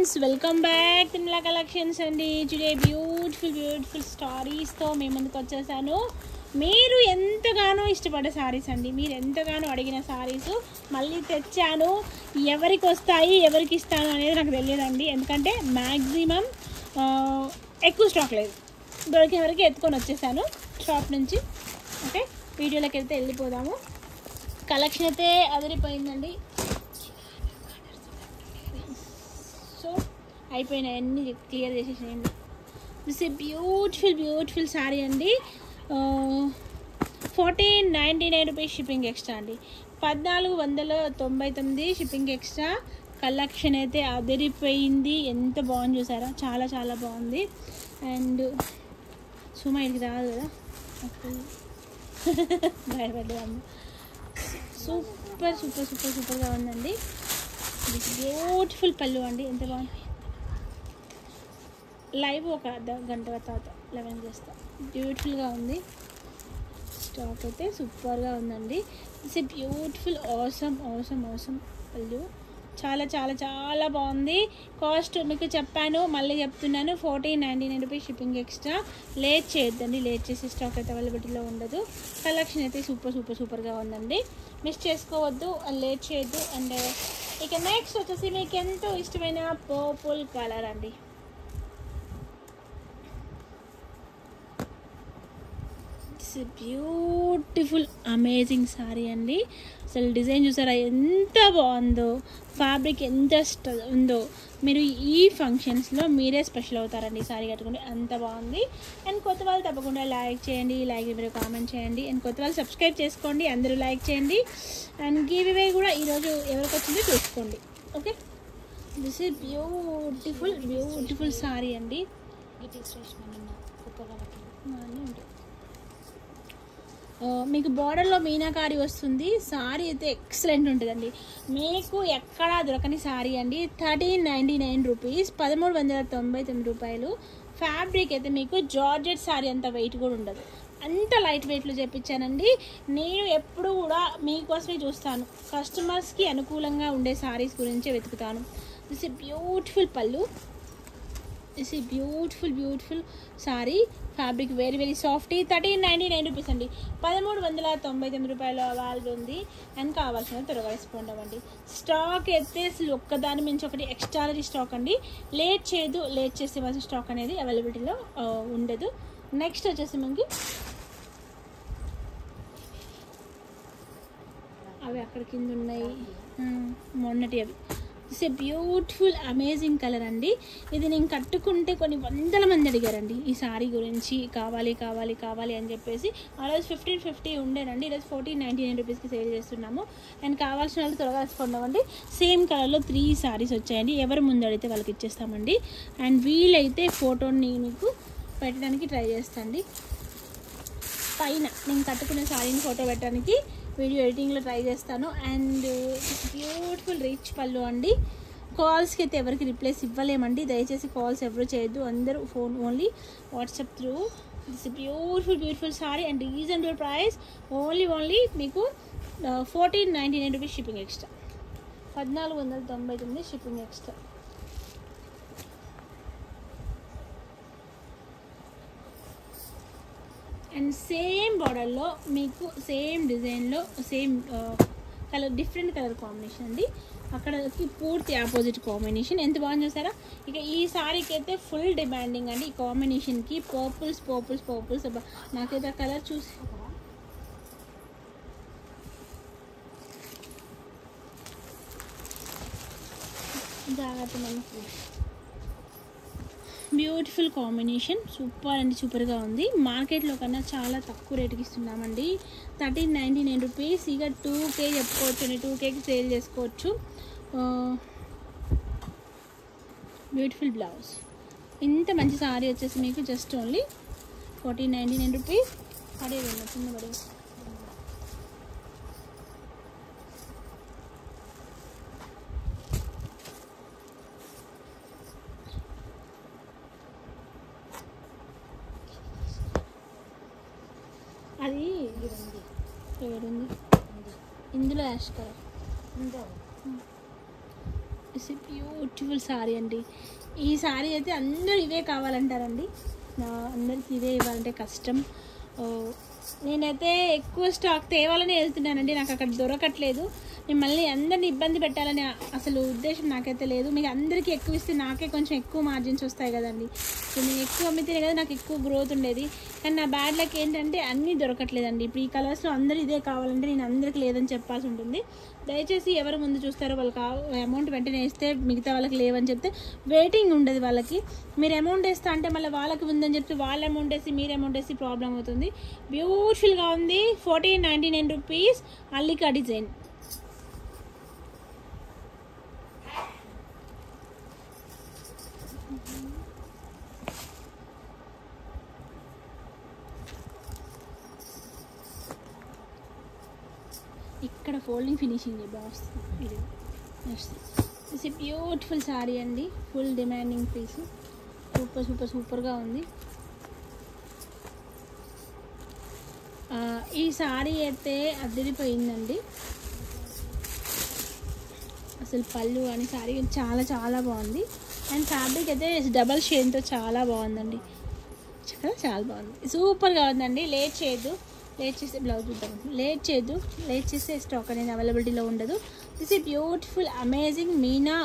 Friends, welcome back తిమ్లా collections అండి. Today beautiful స్టారీస్తో మీ ముందుకు వచ్చేసాను. మీరు ఎంతగానో ఇష్టపడే శారీస్ అండి, మీరు ఎంతగానో అడిగిన శారీస్ మళ్ళీ తెచ్చాను. ఎవరికి వస్తాయి, ఎవరికి ఇస్తాను అనేది నాకు తెలియదండి. ఎందుకంటే మ్యాక్సిమం ఎక్కువ స్టాక్ లేదు, దొరికిన వరకు ఎత్తుకొని వచ్చేసాను షాప్ నుంచి. ఓకే, వీడియోలోకి వెళ్తే వెళ్ళిపోదాము. కలెక్షన్ అయితే అదిరిపోయిందండి. సో అయిపోయినాయి, అన్నీ క్లియర్ చేసేసేయండి. దిస్ ఏ బ్యూటిఫుల్ శారీ అండి. 1499 రూపీస్ షిప్పింగ్ ఎక్స్ట్రా అండి. 1499 షిప్పింగ్ ఎక్స్ట్రా. కలెక్షన్ అయితే అదిరిపోయింది. ఎంత బాగుంది చూసారా, చాలా బాగుంది. అండ్ సుమా ఇంటికి రాదు కదా, భయపడ్డాము. సూపర్గా ఉందండి. బ్యూటిఫుల్ పళ్ళు అండి, ఎంత బాగుంది. లైవ్ ఒక గంట తర్వాత 11 చేస్తా. బ్యూటిఫుల్గా ఉంది. స్టాక్ అయితే సూపర్గా ఉందండి. ఇట్స్ ఏ బ్యూటిఫుల్ ఆసమ్ పళ్ళు. చాలా బాగుంది. కాస్ట్ మీకు చెప్పాను, మళ్ళీ చెప్తున్నాను. 1499 రూపీస్ షిప్పింగ్ ఎక్స్ట్రా. లేట్ చేయొద్దండి, లేట్ చేసే స్టాక్ అయితే అవైలబిలిటీలో ఉండదు. కలెక్షన్ అయితే సూపర్గా ఉందండి. మిస్ చేసుకోవద్దు, లేట్ చేయొద్దు. అండ్ ఇక నెక్స్ట్ వచ్చేసి మీకు ఎంతో ఇష్టమైన పర్పుల్ కలర్ అండి. ఇట్స్ బ్యూటిఫుల్ అమేజింగ్ సారీ అండి. అసలు డిజైన్ చూసారా ఎంత బాగుందో, ఫ్యాబ్రిక్ ఎంత ఉందో. మీరు ఈ ఫంక్షన్స్లో మీరే స్పెషల్ అవుతారండి ఈ సారీ కట్టుకుంటే, అంత బాగుంది. అండ్ కొత్త వాళ్ళు తప్పకుండా లైక్ చేయండి, మీరు కామెంట్ చేయండి. అండ్ కొత్త వాళ్ళు సబ్స్క్రైబ్ చేసుకోండి, అందరూ లైక్ చేయండి. అండ్ గివ్ అవే కూడా ఈరోజు ఎవరికి వచ్చిందో చూసుకోండి. Okay, this is beautiful sari అండి. మీకు బార్డర్లో మీనాకారి వస్తుంది. సారీ అయితే ఎక్సలెంట్ ఉంటుందండి. మీకు ఎక్కడా దొరకని సారీ అండి. 1399 రూపీస్, 1399 రూపాయలు. ఫ్యాబ్రిక్ అయితే మీకు జార్జెట్ సారీ అంత వెయిట్ కూడా ఉండదు, అంత లైట్ వెయిట్లో చేపించానండి. నేను ఎప్పుడు కూడా మీకోసమే చూస్తాను, కస్టమర్స్కి అనుకూలంగా ఉండే సారీస్ గురించే వెతుకుతాను. దిస్ ఏ బ్యూటిఫుల్ పళ్ళు. దిస్ ఈ beautiful sorry. Fabric very soft. 1399 rupees అండి. 1399 రూపాయలు అవైలబుల్ ఉంది. అండ్ కావాల్సిన త్వరగా రెస్పాండ్ అవ్వండి. స్టాక్ అయితే అసలు ఒక్కదాని మించి ఒకటి ఎక్స్ట్రాలరీ స్టాక్ అండి. లేట్ చేయదు, లేట్ చేసే వాళ్ళ స్టాక్ అనేది అవైలబిలిటీలో ఉండదు. నెక్స్ట్ వచ్చేసి మనకి అవి అక్కడ కింద ఉన్నాయి, మొన్నటి అవి. It's a beautiful amazing colour అండి. ఇది నేను కట్టుకుంటే కొన్ని వందల మంది అడిగారండి ఈ సారీ గురించి, కావాలి అని చెప్పేసి. ఆ రోజు 1550 ఉండేనండి, ఈరోజు 1499 రూపీస్కి సేల్ చేస్తున్నాము. అండ్ కావాల్సిన వాళ్ళు త్వరగా రెస్పాండ్ అవ్వండి. సేమ్ కలర్లో 3 సారీస్ వచ్చాయండి. ఎవరు ముందు అడిగితే వాళ్ళకి ఇచ్చేస్తామండి. అండ్ వీలైతే ఫోటోని మీకు పెట్టడానికి ట్రై చేస్తాండి. పైన నేను కట్టుకునే సారీని ఫోటో పెట్టడానికి వీడియో ఎడిటింగ్లో ట్రై చేస్తాను. అండ్ బ్యూటిఫుల్ రిచ్ పళ్ళు అండి. కాల్స్కి అయితే ఎవరికి రిప్లైస్ ఇవ్వలేమండి, దయచేసి కాల్స్ ఎవరు చేయొద్దు, అందరూ phone only, WhatsApp through. This beautiful sorry and reasonable price. Only మీకు 1499 rupees shipping extra. 1499 shipping extra. And same బార్డర్లో మీకు సేమ్ డిజైన్లో same colour, different colour combination అండి. అక్కడకి పూర్తి ఆపోజిట్ కాంబినేషన్. ఎంత బాగుంది చూసారా. ఇక ఈ సారీకి అయితే ఫుల్ డిమాండింగ్ అండి. ఈ కాంబినేషన్కి పర్పుల్స్. నాకైతే ఆ కలర్ చూసి బ్యూటిఫుల్ కాంబినేషన్. సూపర్గా ఉంది. మార్కెట్లో కన్నా చాలా తక్కువ రేటుకి ఇస్తున్నామండి. 1399 రూపీస్. ఇక 2K చెప్పుకోవచ్చు అండి, 2Kకి సేల్ చేసుకోవచ్చు. Beautiful blouse. ఇంత మంచి సారీ వచ్చేసి మీకు జస్ట్ ఓన్లీ 1499 రూపీస్. అదే చిన్న పడే అది ఏడుంది ఇందులో ash colour. It's beautiful sari అండి. ఈ సారీ అయితే అందరూ ఇవే కావాలంటారండి. అందరికి ఇదే ఇవ్వాలంటే కష్టం. నేనైతే ఎక్కువ స్టాక్ తేవాలని వెళ్తున్నానండి, నాకు అక్కడ దొరకట్లేదు. నేను మళ్ళీ అందరిని ఇబ్బంది పెట్టాలని అసలు ఉద్దేశం నాకైతే లేదు. మీకు అందరికీ ఎక్కువ ఇస్తే నాకే కొంచెం ఎక్కువ మార్జిన్స్ వస్తాయి కదండి. సో నేను ఎక్కువ అమ్మితేనే కదా నాకు ఎక్కువ గ్రోత్ ఉండేది. కానీ నా బ్యాడ్ లక్ ఏంటంటే అన్నీ దొరకట్లేదండి. ఇప్పుడు ఈ కలర్స్లో అందరూ ఇదే కావాలంటే నేను అందరికీ లేదని చెప్పాల్సి ఉంటుంది. దయచేసి ఎవరు ముందు చూస్తారో వాళ్ళకి అమౌంట్ వెంటనే వేస్తే మిగతా వాళ్ళకి లేవని చెప్తే వెయిటింగ్ ఉండదు వాళ్ళకి. మీరు అమౌంట్ వేస్తా అంటే మళ్ళీ వాళ్ళకి ఉందని చెప్తే వాళ్ళ అమౌంట్ వేసి మీరు అమౌంట్ వేసి ప్రాబ్లం అవుతుంది. బ్యూటిఫుల్గా ఉంది. 1499 రూపీస్ అల్లికా డిజైన్. ఇక్కడ ఫోల్డింగ్ ఫినిషింగ్ బాగా వస్తుంది. ఇది నెక్స్ట్ దిస్ ఈ బ్యూటిఫుల్ శారీ అండి. Full demanding piece. Super super సూపర్గా ఉంది. ఈ శారీ అయితే అదిరిపోయిందండి. అసలు పళ్ళు అని శారీ చాలా చాలా బాగుంది. అండ్ ఫ్యాబ్రిక్ అయితే డబల్ షేడ్తో చాలా బాగుందండి. కదా చాలా బాగుంది, సూపర్గా ఉందండి. లేట్ చేయొద్దు, లేట్ చేస్తే బ్లౌజ్ చూద్దాం. లేట్ చేస్తే స్టాక్ అనేది అవైలబిలిటీలో ఉండదు. దిస్ ఈ beautiful amazing Meena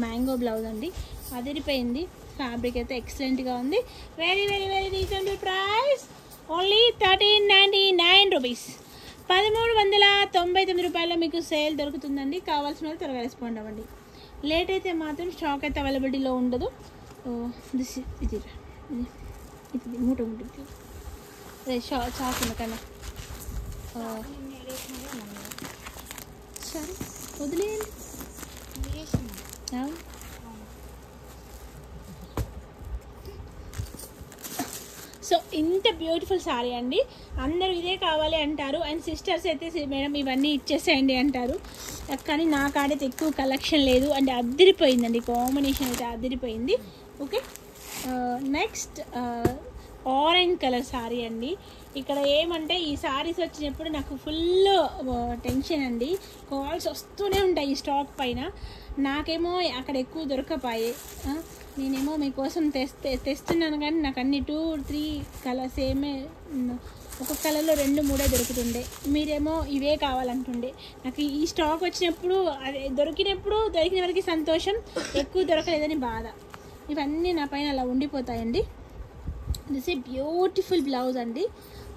mango blouse అండి. అదిరిపోయింది. ఫ్యాబ్రిక్ అయితే ఎక్సలెంట్గా ఉంది. Very very very reasonable price, only 1399 rupees. 1399 రూపాయల్లో మీకు సేల్ దొరుకుతుందండి. కావాల్సిన వాళ్ళు త్వరగా రెస్పాండ్ అవ్వండి. లేట్ అయితే మాత్రం స్టాక్ అయితే అవైలబిలిటీలో ఉండదు. దిస్ ఇది మూట ఉంటుంది. అదే షాక్ ఉంది కన్నా. సరే వదిలేయండి. సో ఇంత బ్యూటిఫుల్ సారీ అండి. అందరూ ఇదే కావాలి అంటారు. అండ్ సిస్టర్స్ అయితే మేడం ఇవన్నీ ఇచ్చేసేయండి అంటారు. కానీ నా కాడైతే ఎక్కువ కలెక్షన్ లేదు. అంటే అదిరిపోయిందండి, కాంబినేషన్ అయితే అదిరిపోయింది. Okay, next orange colour sorry అండి. ఇక్కడ ఏమంటే ఈ సారీస్ వచ్చినప్పుడు నాకు ఫుల్ టెన్షన్ అండి. కాల్స్ వస్తూనే ఉంటాయి ఈ స్టాక్ పైన. నాకేమో అక్కడ ఎక్కువ దొరకపాయి. నేనేమో మీకోసం తెస్తున్నాను కానీ నాకు అన్ని 2-3 కలర్స్ ఏమే, ఒక్కొక్క కలర్లో 2-3 దొరుకుతుండే. మీరేమో ఇవే కావాలంటుండే. నాకు ఈ స్టాక్ వచ్చినప్పుడు అదే దొరికిన వరకు సంతోషం, ఎక్కువ దొరకలేదని బాధ. ఇవన్నీ నా పైన అలా ఉండిపోతాయండి. దిస్ ఏ బ్యూటిఫుల్ బ్లౌజ్ అండి.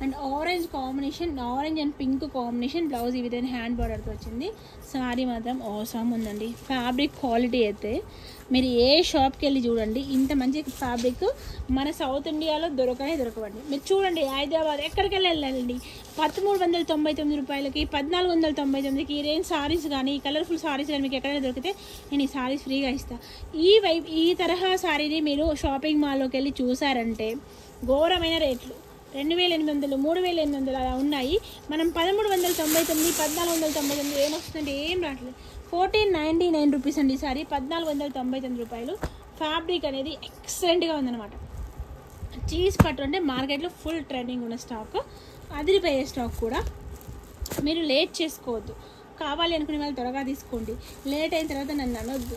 And orange combination, orange and pink combination blouse ఈ విధంగా హ్యాండ్ బార్డర్తో వచ్చింది. సారీ మాత్రం ఆసమ్ ఉందండి. ఫ్యాబ్రిక్ క్వాలిటీ అయితే మీరు ఏ షాప్కి వెళ్ళి చూడండి, ఇంత మంచి ఫ్యాబ్రిక్ మన సౌత్ ఇండియాలో దొరకవండి. మీరు చూడండి హైదరాబాద్ ఎక్కడికి వెళ్ళాలండి, 1399 రూపాయలకి 1499కి ఈ రేంజ్ సారీస్ కానీ ఈ కలర్ఫుల్ సారీస్ కానీ మీకు ఎక్కడైనా దొరికితే నేను ఈ సారీస్ ఫ్రీగా ఇస్తాను. ఈ తరహా సారీని మీరు షాపింగ్ మాల్లోకి వెళ్ళి చూసారంటే ఘోరమైన రేట్లు, 2800, 3800 అలా ఉన్నాయి. మనం 1399, 1499 ఏమొస్తుందంటే ఏం రావట్లేదు. 1499 రూపీస్ అండి సారీ, 1499 రూపాయలు. ఫ్యాబ్రిక్ అనేది ఎక్సలెంట్గా ఉందన్నమాట. చీజ్ పట్టు అంటే మార్కెట్లో ఫుల్ ట్రెండింగ్ ఉన్న స్టాక్, అదిరిపోయే స్టాక్ కూడా. మీరు లేట్ చేసుకోవద్దు, కావాలి అనుకునే వాళ్ళు త్వరగా తీసుకోండి. లేట్ అయిన తర్వాత నన్ను అనొద్దు.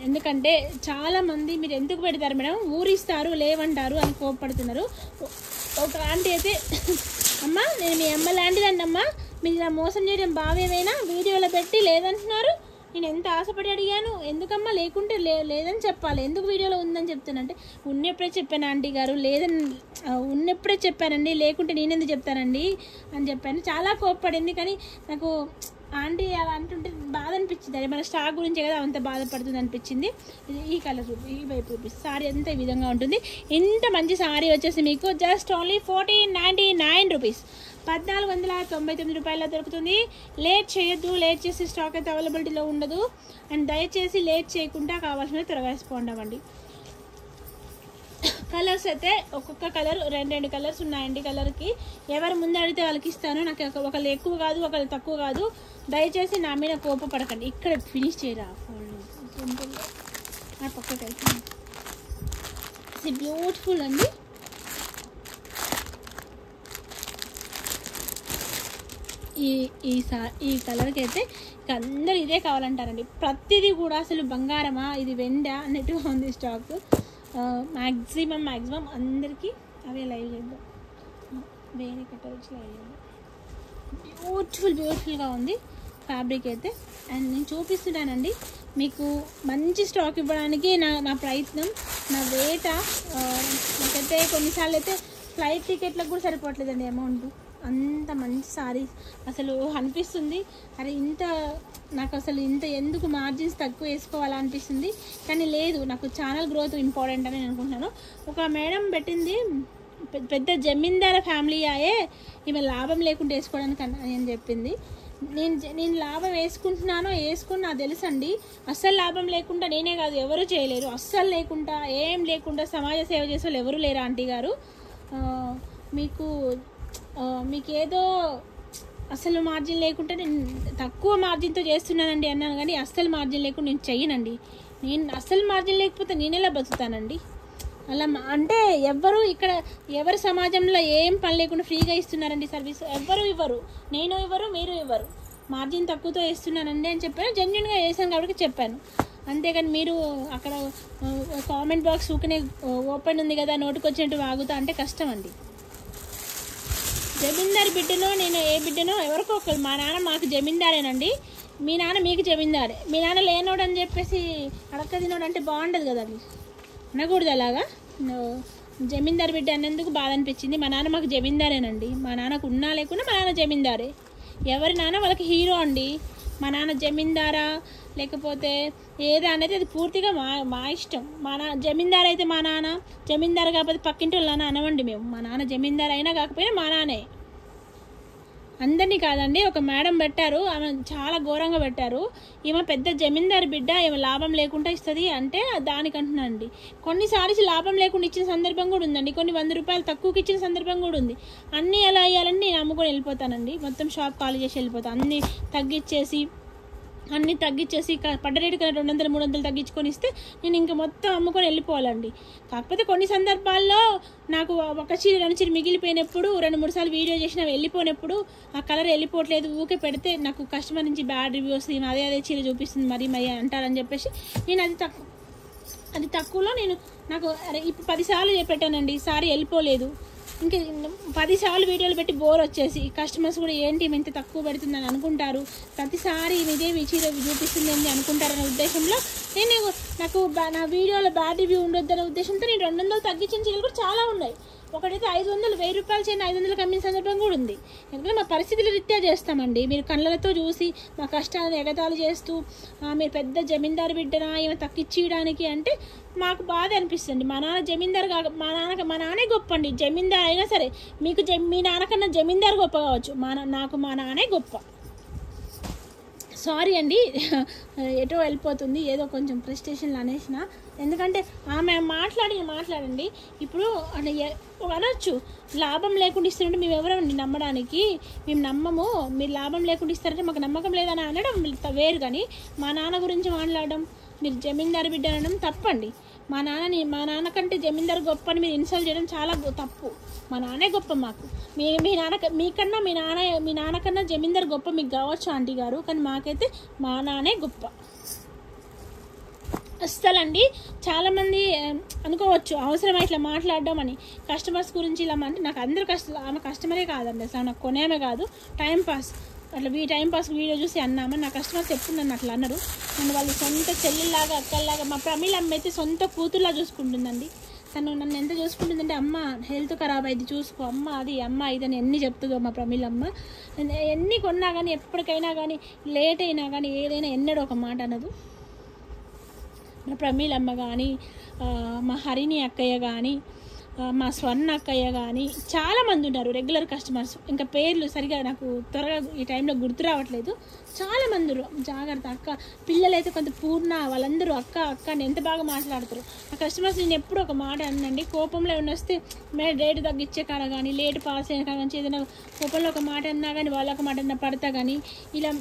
ఎందుకంటే చాలామంది మీరు ఎందుకు పెడతారు మేడం, ఊరిస్తారు లేవంటారు అని కోప్పడుతున్నారు. ఒక ఆంటీ అయితే అమ్మ నేను మీ అమ్మ లాంటిదండి అమ్మ, మీరు ఇలా మోసం చేయడం బావేమైనా వీడియోలో పెట్టి లేదంటున్నారు. నేను ఎంత ఆశపడి అడిగాను, ఎందుకమ్మా లేకుంటే లేదని చెప్పాలి, ఎందుకు వీడియోలో ఉందని చెప్తానంటే ఉన్నప్పుడే చెప్పాను ఆంటీ గారు, లేదని ఉన్నప్పుడే చెప్పానండి, లేకుంటే నేనెందుకు చెప్తానండి అని చెప్పాను. చాలా కోప్పడింది. కానీ నాకు ఆంటీ అలా అంటుంటే బాధ అనిపించింది. అది మన స్టాక్ గురించే కదా అంత బాధపడుతుంది అనిపించింది. ఈ కలర్ ఈ వైపు చూపిస్తుంది. సారీ అంతా ఈ విధంగా ఉంటుంది. ఇంత మంచి సారీ వచ్చేసి మీకు జస్ట్ ఓన్లీ 1499 రూపీస్, 1499 రూపాయల్లో దొరుకుతుంది. లేట్ చేయొద్దు, లేట్ చేసి స్టాక్ అయితే అవైలబిలిటీలో ఉండదు. అండ్ దయచేసి లేట్ చేయకుండా కావాల్సిన త్వరగా రెస్పాండ్ అవ్వండి. కలర్స్ అయితే ఒక్కొక్క కలర్ 2 కలర్స్ ఉన్నాయండి. కలర్కి ఎవరు ముందు అడిగితే వాళ్ళకి ఇస్తాను. నాకు ఒకళ్ళు ఎక్కువ కాదు, ఒకళ్ళు తక్కువ కాదు. దయచేసి నా మీద కోపపడకండి. ఇక్కడ ఫినిష్ చేయరా పక్కకి వెళ్తాను. ఇది బ్యూటిఫుల్ అండి. ఈ కలర్కి అయితే ఇక అందరూ ఇదే కావాలంటారండి. ప్రతిదీ కూడా అసలు బంగారమా ఇది వెండా అన్నట్టుగా ఉంది స్టాక్. మ్యాక్సిమం అందరికీ అవే లైవ్ చేద్దాం, వేరే కట్టవచ్చు లైవ్ చేద్దాం. బ్యూటిఫుల్గా ఉంది ఫ్యాబ్రిక్ అయితే. అండ్ నేను చూపిస్తున్నానండి మీకు మంచి స్టాక్ ఇవ్వడానికి నా ప్రయత్నం, నా వేట. నాకైతే కొన్నిసార్లు అయితే ఫ్లైట్ టికెట్లకు కూడా సరిపోవట్లేదండి అమౌంట్. అంత మంచి సారీస్ అసలు అనిపిస్తుంది, అరే నాకు అసలు ఇంత ఎందుకు మార్జిన్స్ తక్కువ వేసుకోవాలా అనిపిస్తుంది. కానీ లేదు, నాకు ఛానల్ గ్రోత్ ఇంపార్టెంట్ అని నేను అనుకుంటున్నాను. ఒక మేడం పెట్టింది, పెద్ద జమీందార ఫ్యామిలీ అయ్యే ఈమె లాభం లేకుండా వేసుకోవడానికి అని చెప్పింది. నేను లాభం వేసుకుని నాకు తెలుసండి. అస్సలు లాభం లేకుండా నేనే కాదు ఎవరు చేయలేరు, అస్సలు లేకుండా ఏం లేకుండా సమాజ సేవ చేసే వాళ్ళు ఎవరు లేరు ఆంటీ గారు. మీకు ఏదో అసలు మార్జిన్ లేకుండా నేను తక్కువ మార్జిన్తో చేస్తున్నానండి అన్నాను, కానీ అస్సలు మార్జిన్ లేకుండా నేను చెయ్యనండి. నేను అస్సలు మార్జిన్ లేకపోతే నేను ఎలా బతుకుతానండి? అలా అంటే ఎవరు సమాజంలో ఏం పని లేకుండా ఫ్రీగా ఇస్తున్నారండి సర్వీస్? ఎవ్వరు ఇవ్వరు, నేను ఇవ్వరు, మీరు ఇవ్వరు. మార్జిన్ తక్కువతో వేస్తున్నానండి అని చెప్పాను, జెన్యున్గా వేసాను కాబట్టి చెప్పాను. అంతేగాని మీరు అక్కడ కామెంట్ బాక్స్ ఊకనే ఓపెన్ ఉంది కదా నోటుకు వచ్చినట్టు వాగుతా అంటే కష్టం అండి. జమీందారు బిడ్డనో నేను ఏ బిడ్డనో ఎవరికో ఒకరు, మా నాన్న మాకు జమీందారేనండి, మీ నాన్న మీకు జమీందారే. మీ నాన్న లేనోడు అని చెప్పేసి అడక్క తినోడు అంటే బాగుండదు కదండి, అనకూడదు అలాగా. జమీందారు బిడ్డ అన్నందుకు బాధ అనిపించింది. మా నాన్న మాకు జమీందారేనండి, మా నాన్నకు ఉన్నా లేకున్నా మా నాన్న జమీందారే. ఎవరి నాన్న వాళ్ళకి హీరో అండి. మా నాన్న జమీందారా లేకపోతే ఏదా అనేది అది పూర్తిగా మా ఇష్టం. జమీందారు అయితే మా నాన్న, జమీందారు కాకపోతే పక్కింటి వాళ్ళ అనవండి మేము. మా నాన్న జమీందారు అయినా కాకపోయినా మా నాన్నే. అందరినీ కాదండి, ఒక మేడం పెట్టారు, ఆమె చాలా ఘోరంగా పెట్టారు. ఈమె పెద్ద జమీందారు బిడ్డ, ఈమె లాభం లేకుండా ఇస్తుంది అంటే దానికి అంటున్నానండి. కొన్నిసార్లు లాభం లేకుండా ఇచ్చిన సందర్భం కూడా ఉందండి, కొన్ని 100 రూపాయలు తక్కువకి ఇచ్చిన సందర్భం కూడా ఉంది. అన్నీ ఎలా అయ్యాలని నేను అమ్ముకొని వెళ్ళిపోతానండి, మొత్తం షాప్ ఖాళీ చేసి వెళ్ళిపోతాను. అన్నీ తగ్గించేసి పడ్డ రేటు కన్నా 200-300 తగ్గించుకొని ఇస్తే నేను ఇంకా మొత్తం అమ్ముకొని వెళ్ళిపోవాలండి. కాకపోతే కొన్ని సందర్భాల్లో నాకు ఒక చీర 2 చీర మిగిలిపోయినప్పుడు 2-3 సార్లు వీడియో చేసినా వెళ్ళిపోయినప్పుడు ఆ కలర్ వెళ్ళిపోవట్లేదు, ఊకే పెడితే నాకు కస్టమర్ నుంచి బ్యాడ్ రివ్యూ వస్తుంది, అదే చీర చూపిస్తుంది మరి అంటారని చెప్పేసి నేను అది తక్కువలో నాకు ఇప్పుడు 10 సార్లు పెట్టానండి, ఈసారి వెళ్ళిపోలేదు. ఇంకా 10 సార్లు వీడియోలు పెట్టి బోర్ వచ్చేసి కస్టమర్స్ కూడా ఏంటి ఇంత తక్కువ పెడుతుందని అనుకుంటారు, ప్రతిసారి ఇదే చీర చూపిస్తుంది అని అనుకుంటారనే ఉద్దేశంలో నాకు నా వీడియోలో బ్యాడ్ రివ్యూ ఉండొద్దనే ఉద్దేశంతో నేను 200 తగ్గించిన చీరలు కూడా చాలా ఉన్నాయి. ఒకటైతే 500, 1000 రూపాయలు చేయని 500 అమ్మిన సందర్భం కూడా ఉంది. ఎందుకంటే మా పరిస్థితుల రీత్యా చేస్తామండి. మీరు కళ్ళతో చూసి మా కష్టాలను ఎగతాళి చేస్తూ మీరు పెద్ద జమీందారు బిడ్డనా ఏమో తక్కిచ్చేయడానికి అంటే మాకు బాధ అనిపిస్తుంది. మా నాన్న జమీందారు మా నాన్నే గొప్ప అండి. జమీందారు అయినా సరే మీకు మీ నాన్నకన్నా జమీందారు గొప్ప కావచ్చు, నాకు మా నాన్నే గొప్ప. సారీ అండి, ఎటో వెళ్ళిపోతుంది, ఏదో కొంచెం ప్రెస్టేషన్లు అనేసిన. ఎందుకంటే ఆమె మాట్లాడండి. ఇప్పుడు అనొచ్చు లాభం లేకుండా ఇస్తున్నట్టు మేము ఎవరండి నమ్మడానికి, మేము నమ్మము, మీరు లాభం లేకుండా ఇస్తారంటే మాకు నమ్మకం లేదని అనడం వేరు. కానీ మా నాన్న గురించి మాట్లాడడం, మీరు జమీందారు బిడ్డ అనడం తప్పండి. మా నాన్న కంటే జమీందారు గొప్ప అని మీరు ఇన్సల్ట్ చేయడం చాలా తప్పు. మా నాన్నే గొప్ప మాకు. మీ నాన్నకన్నా జమీందారు గొప్ప మీకు కావచ్చు ఆంటీ గారు, కానీ మాకైతే మా నాన్నే గొప్ప. అస్సలండి చాలామంది అనుకోవచ్చు అవసరమా ఇట్లా మాట్లాడడం అని, కస్టమర్స్ గురించి ఇలా అంటే నాకు అందరూ ఆమె కస్టమరే కాదండి, అసలు నాకు కొనేమే కాదు, టైంపాస్ అట్లా టైంపాస్ వీడియో చూసి అన్నామని నా కస్టమర్స్ ఎప్పుడు నన్ను అట్లా అన్నారు. నన్ను వాళ్ళు సొంత చెల్లిలాగా అక్కల్లాగా, మా ప్రమీలమ్మ అయితే సొంత కూతుర్లా చూసుకుంటుందండి. తను నన్ను ఎంత చూసుకుంటుందంటే అమ్మ హెల్త్ ఖరాబ్ అయింది చూసుకో, అమ్మ అది అమ్మ ఇదని ఎన్ని చెప్తుందో మా ప్రమీలమ్మ. ఎన్ని కొన్నా కానీ ఎప్పటికైనా కానీ లేట్ అయినా కానీ ఏదైనా ఎన్నడూ ఒక మాట అనదు. మా ప్రమీలమ్మ కానీ మా హరిణి అక్కయ్య కానీ మా స్వర్ణ అక్కయ్య కానీ చాలామంది ఉన్నారు రెగ్యులర్ కస్టమర్స్. ఇంకా పేర్లు సరిగా నాకు త్వరగా ఈ టైంలో గుర్తు రావట్లేదు. చాలామంది జాగ్రత్త అక్క, పిల్లలైతే కొంత పూర్ణ, వాళ్ళందరూ అక్క అని ఎంత బాగా మాట్లాడుతారు. ఆ కస్టమర్స్ నేను ఎప్పుడు ఒక మాట అనండి, కోపంలో ఏమైనా వస్తే రేటు తగ్గించే కాడ కానీ లేట్ పాస్ అయిన కాడ నుంచి ఏదైనా కోపంలో ఒక మాట అన్నా కానీ వాళ్ళొక మాట అన్నా పడతా కానీ ఇలా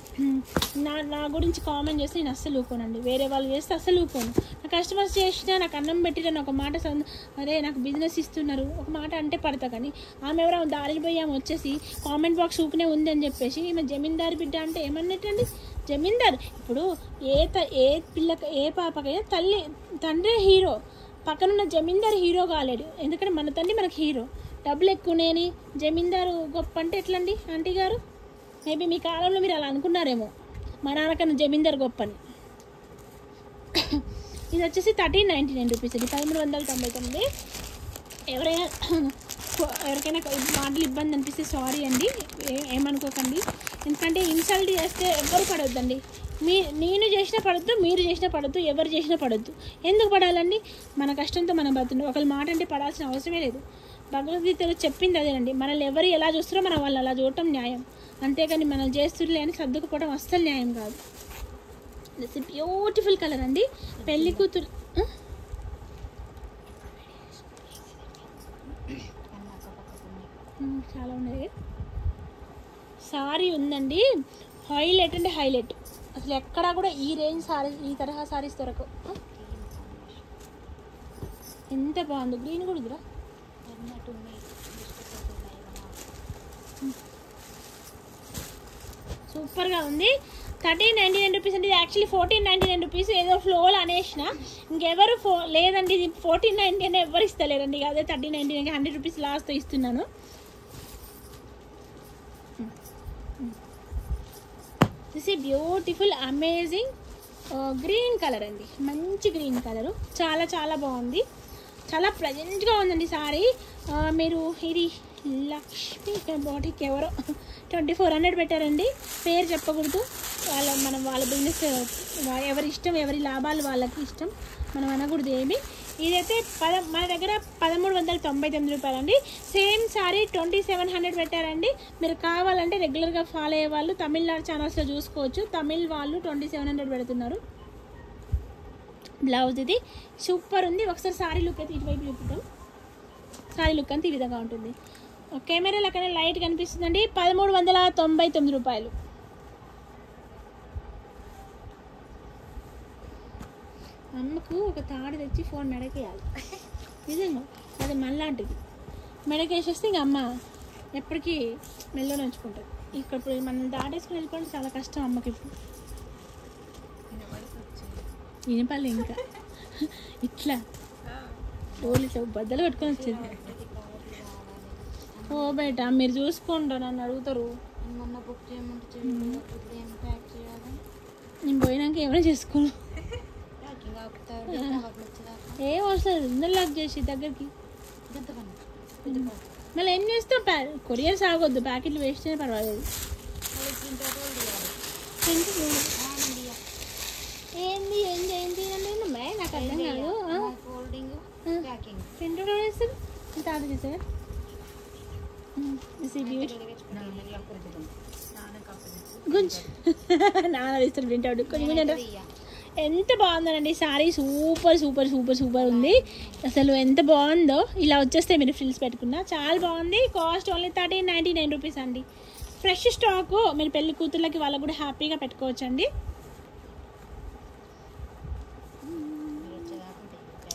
నా గురించి కామెంట్ చేస్తే నేను అస్సలు ఊకోనండి. వేరే వాళ్ళు చేస్తే అస్సలు ఊకోను. నా కస్టమర్స్ చేసినా నాకు అన్నం పెట్టిన ఒక మాట అరే నాకు బిజినెస్ ఇస్తున్నారు ఒక మాట అంటే పడతా. కానీ ఆమె ఎవరో దారిని పోయి ఆమె వచ్చేసి కామెంట్ బాక్స్ ఊపినే ఉంది అని చెప్పేసి ఈమె జమీందారు బిడ్డ అంటే ఏమన్నట్టండి? జమీందార్ ఇప్పుడు ఏ పిల్లకి ఏ పాపకైనా తండ్రి హీరో, పక్కనున్న జమీందార్ హీరో కాలేడు. ఎందుకంటే మన తండ్రి మనకి హీరో. డబ్బులు ఎక్కువనేని జమీందారు గొప్ప అంటే ఎట్లండి ఆంటీ గారు? మేబీ మీ కాలంలో మీరు అలా అనుకున్నారేమో, మా నాన్నకన్నా జమీందార్ గొప్ప అని. ఇది వచ్చేసి 1399 రూపీస్ అండి, 1399. ఎవరికైనా మాటలు ఇబ్బంది అనిపిస్తే సారీ అండి, ఏమనుకోకండి. ఎందుకంటే ఇన్సల్ట్ చేస్తే ఎవ్వరు పడొద్దండి. నేను చేసినా పడద్దు, మీరు చేసినా పడద్దు, ఎవరు చేసినా పడద్దు. ఎందుకు పడాలండి? మన కష్టంతో మనం బతుండే ఒకరి మాట అంటే పడాల్సిన అవసరమే లేదు. భగవద్గీతలో చెప్పింది అదేనండి, మనల్ని ఎవరు ఎలా చూస్తారో మనం వాళ్ళు అలా చూడటం న్యాయం. అంతేగాని మనం చేస్తుర్లే అని సర్దుకుపోవడం అస్సలు న్యాయం కాదు. దిస్ బ్యూటిఫుల్ కలర్ అండి. పెళ్లి కూతురు చాలా ఉన్నాయి. సారీ ఉందండి, హైలైట్ అంటే హైలైట్. అసలు ఎక్కడా కూడా ఈ రేంజ్ సారీ, ఈ తరహా సారీస్ దొరకవు. ఎంత బాగుంది, గ్రీన్ కూడా ఇదిరా. సూపర్గా ఉంది. 1399 రూపీస్ అండి. ఇది యాక్చువల్లీ 1499 రూపీస్. ఏదో ఫ్లోలో అనేసిన, ఇంకెవరు లేదండి ఇది 1499 ఎవరు ఇస్తలేరండి. అదే 1399 100 రూపీస్ లాస్ట్తో ఇస్తున్నాను. దిస్ ఈ బ్యూటిఫుల్ అమేజింగ్ గ్రీన్ కలర్ అండి, మంచి గ్రీన్ కలరు, చాలా చాలా బాగుంది, చాలా ప్రజెంట్గా ఉందండి సారీ. మీరు ఇది లక్ష్మి బాటికి ఎవరో 2400 పెట్టారండి. పేరు చెప్పకూడదు, వాళ్ళ బిజినెస్, ఎవరి ఇష్టం, ఎవరి లాభాలు వాళ్ళకి ఇష్టం, మనం అనకూడదు ఏమి. ఇదైతే మన దగ్గర 1399 రూపాయలండి. సేమ్ సారీ 2700 పెట్టారండి. మీరు కావాలంటే రెగ్యులర్గా ఫాలో అయ్యే వాళ్ళు తమిళనాడు ఛానల్స్లో చూసుకోవచ్చు. తమిళ్ వాళ్ళు 2700 పెడుతున్నారు. బ్లౌజ్ ఇది సూపర్ ఉంది. ఒకసారి సారీ లుక్ అయితే ఇటువైపు చూపుతాం. సారీ లుక్ అంతా ఈ విధంగా ఉంటుంది. కెమెరాలో అక్కడ లైట్ కనిపిస్తుందండి. 1399 రూపాయలు. అమ్మకు ఒక తాడు తెచ్చి ఫోన్ మెడకేయాలి నిజంగా, అది మళ్ళాంటిది. మెడకేసేస్తే ఇంక అమ్మ ఎప్పటికీ మెల్లో ఉంచుకుంటుంది. ఇప్పుడు మనం దాటేసుకుని వెళ్ళిపోవడం చాలా కష్టం అమ్మకి. ఇప్పుడు వినపాలి ఇంకా ఇట్లా డోలు ఇట్లా బద్దలు కట్టుకొని వచ్చేది. ఓ బయట మీరు చూసుకోండి, నన్ను అడుగుతారు. నేను పోయినాక ఏమైనా చేసుకోను, ఏం వస్తుంది ఇందులో లాక్ చేసి దగ్గరికి. మళ్ళీ ఏం చేస్తాం, కొరియర్ సాగొద్దు, ప్యాకెట్లు వేస్ట్ అయినా పర్వాలేదు. ఏంది ఏంది ఏంటి అంటే నాకు అర్థం కాదు. పెన్ వేస్తారు ఇంత ఆర్డర్ చేసారా? గుంజు నాన్న వేస్తారు ప్రింట్ అవుట్ కొంచెం. ఎంత బాగుందోనండి sorry, super super super super ఉంది. అసలు ఎంత బాగుందో. ఇలా వచ్చేస్తే మీరు ఫ్రిల్స్ పెట్టుకున్నా చాలా బాగుంది. కాస్ట్ ఓన్లీ 1399 రూపీస్ అండి. ఫ్రెష్ స్టాకు, మీరు పెళ్లి కూతుర్లకి వాళ్ళకు కూడా హ్యాపీగా పెట్టుకోవచ్చు అండి.